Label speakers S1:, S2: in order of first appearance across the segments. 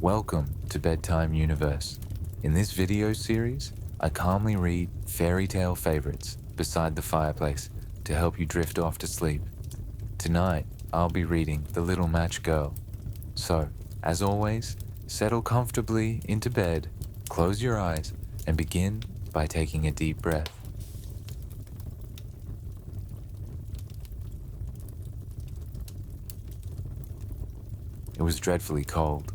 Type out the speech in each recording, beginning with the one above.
S1: Welcome to Bedtime Universe. In this video series, I calmly read fairy tale favorites beside the fireplace to help you drift off to sleep. Tonight, I'll be reading The Little Match Girl. So, as always, settle comfortably into bed, close your eyes, and begin by taking a deep breath. It was dreadfully cold.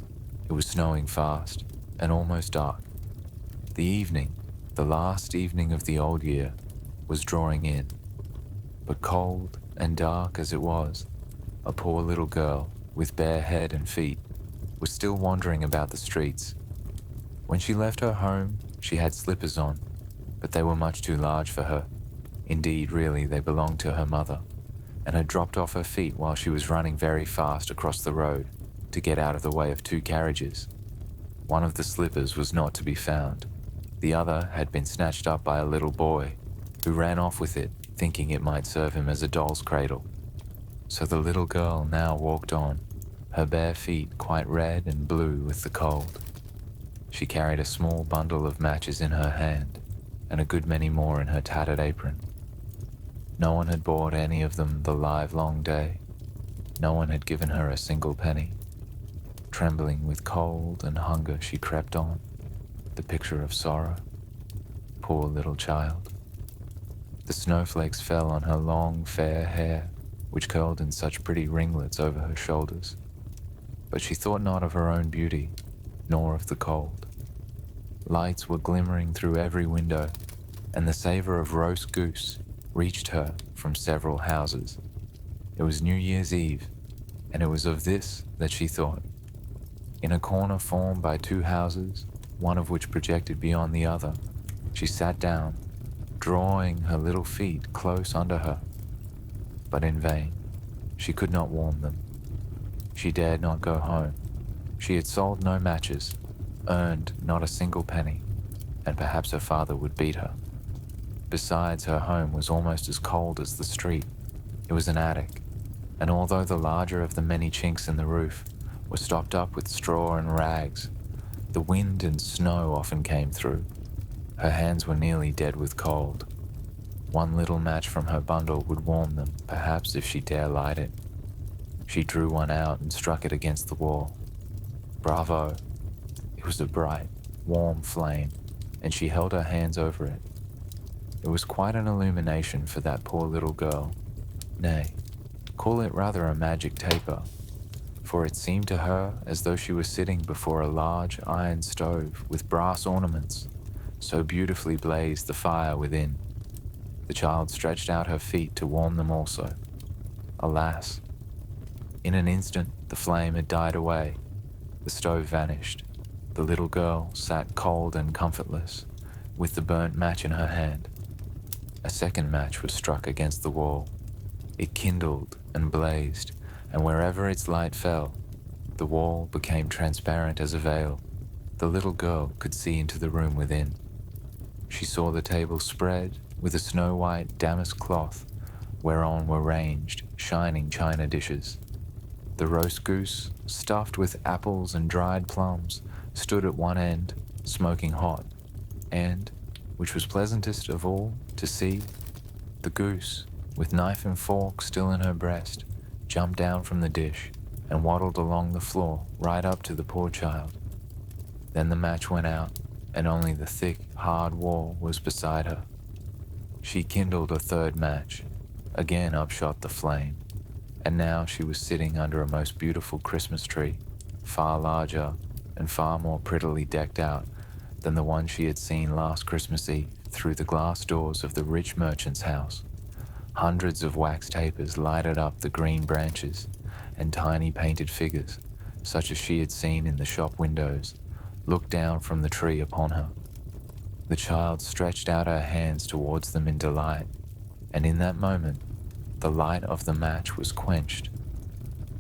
S1: It was snowing fast and almost dark. The evening, the last evening of the old year, was drawing in. But cold and dark as it was, a poor little girl with bare head and feet was still wandering about the streets. When she left her home, she had slippers on, but they were much too large for her. Indeed, really, they belonged to her mother, and had dropped off her feet while she was running very fast across the road to get out of the way of two carriages. One of the slippers was not to be found. The other had been snatched up by a little boy, who ran off with it, thinking it might serve him as a doll's cradle. So the little girl now walked on, her bare feet quite red and blue with the cold. She carried a small bundle of matches in her hand, and a good many more in her tattered apron. No one had bought any of them the livelong day. No one had given her a single penny. Trembling with cold and hunger, she crept on, the picture of sorrow. Poor little child. The snowflakes fell on her long, fair hair, which curled in such pretty ringlets over her shoulders. But she thought not of her own beauty, nor of the cold. Lights were glimmering through every window, and the savor of roast goose reached her from several houses. It was New Year's Eve, and it was of this that she thought. In a corner formed by two houses, one of which projected beyond the other, she sat down, drawing her little feet close under her. But in vain. She could not warm them. She dared not go home. She had sold no matches, earned not a single penny, and perhaps her father would beat her. Besides, her home was almost as cold as the street. It was an attic, and although the larger of the many chinks in the roof were stopped up with straw and rags, the wind and snow often came through. Her hands were nearly dead with cold. One little match from her bundle would warm them, perhaps if she dare light it. She drew one out and struck it against the wall. Bravo! It was a bright, warm flame, and she held her hands over it. It was quite an illumination for that poor little girl. Nay, call it rather a magic taper, for it seemed to her as though she was sitting before a large iron stove with brass ornaments, so beautifully blazed the fire within. The child stretched out her feet to warm them also. Alas! In an instant the flame had died away. The stove vanished. The little girl sat cold and comfortless, with the burnt match in her hand. A second match was struck against the wall. It kindled and blazed, and wherever its light fell, the wall became transparent as a veil. The little girl could see into the room within. She saw the table spread with a snow-white damask cloth, whereon were ranged shining china dishes. The roast goose, stuffed with apples and dried plums, stood at one end, smoking hot, and, which was pleasantest of all to see, the goose, with knife and fork still in her breast, jumped down from the dish and waddled along the floor right up to the poor child. Then the match went out, and only the thick, hard wall was beside her. She kindled a third match. Again upshot the flame, and now she was sitting under a most beautiful Christmas tree, far larger and far more prettily decked out than the one she had seen last Christmas Eve through the glass doors of the rich merchant's house. Hundreds of wax tapers lighted up the green branches, and tiny painted figures, such as she had seen in the shop windows, looked down from the tree upon her. The child stretched out her hands towards them in delight, and in that moment, the light of the match was quenched.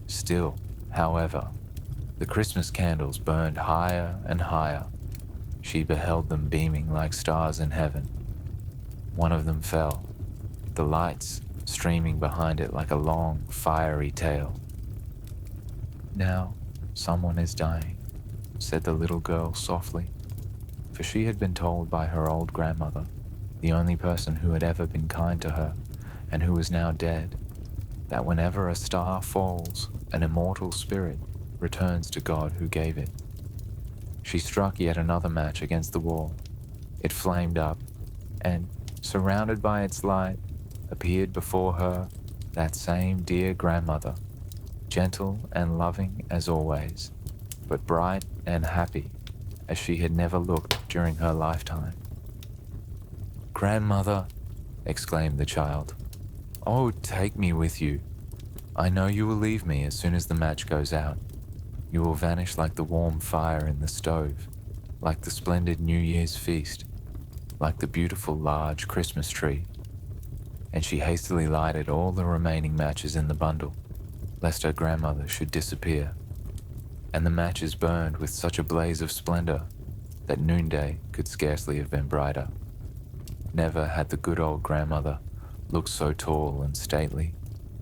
S1: Still, however, the Christmas candles burned higher and higher. She beheld them beaming like stars in heaven. One of them fell, the lights streaming behind it like a long, fiery tail. Now, someone is dying, said the little girl softly, for she had been told by her old grandmother, the only person who had ever been kind to her and who was now dead, that whenever a star falls, an immortal spirit returns to God who gave it. She struck yet another match against the wall. It flamed up, and, surrounded by its light, appeared before her that same dear grandmother, gentle and loving as always, but bright and happy as she had never looked during her lifetime. "Grandmother," exclaimed the child, "oh, take me with you. I know you will leave me as soon as the match goes out. You will vanish like the warm fire in the stove, like the splendid New Year's feast, like the beautiful large Christmas tree." And she hastily lighted all the remaining matches in the bundle, lest her grandmother should disappear. And the matches burned with such a blaze of splendor that noonday could scarcely have been brighter. Never had the good old grandmother looked so tall and stately,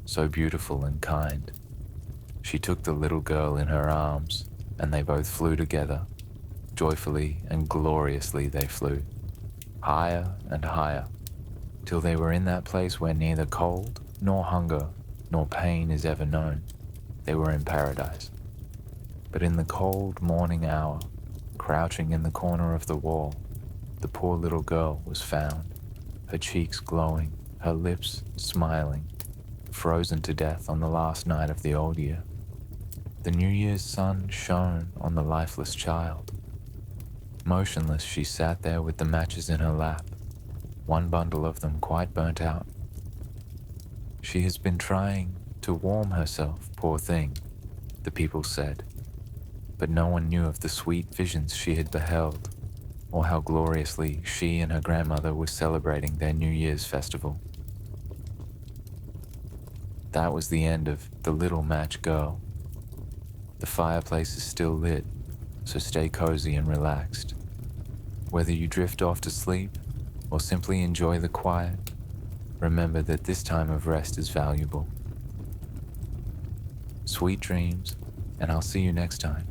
S1: so beautiful and kind. She took the little girl in her arms, and they both flew together. Joyfully and gloriously they flew, higher and higher, till they were in that place where neither cold, nor hunger, nor pain is ever known. They were in paradise. But in the cold morning hour, crouching in the corner of the wall, the poor little girl was found, her cheeks glowing, her lips smiling, frozen to death on the last night of the old year. The New Year's sun shone on the lifeless child. Motionless she sat there with the matches in her lap, one bundle of them quite burnt out. "She has been trying to warm herself, poor thing," the people said, but no one knew of the sweet visions she had beheld, or how gloriously she and her grandmother were celebrating their New Year's festival. That was the end of the little match girl. The fireplace is still lit, so stay cozy and relaxed. Whether you drift off to sleep or simply enjoy the quiet, remember that this time of rest is valuable. Sweet dreams, and I'll see you next time.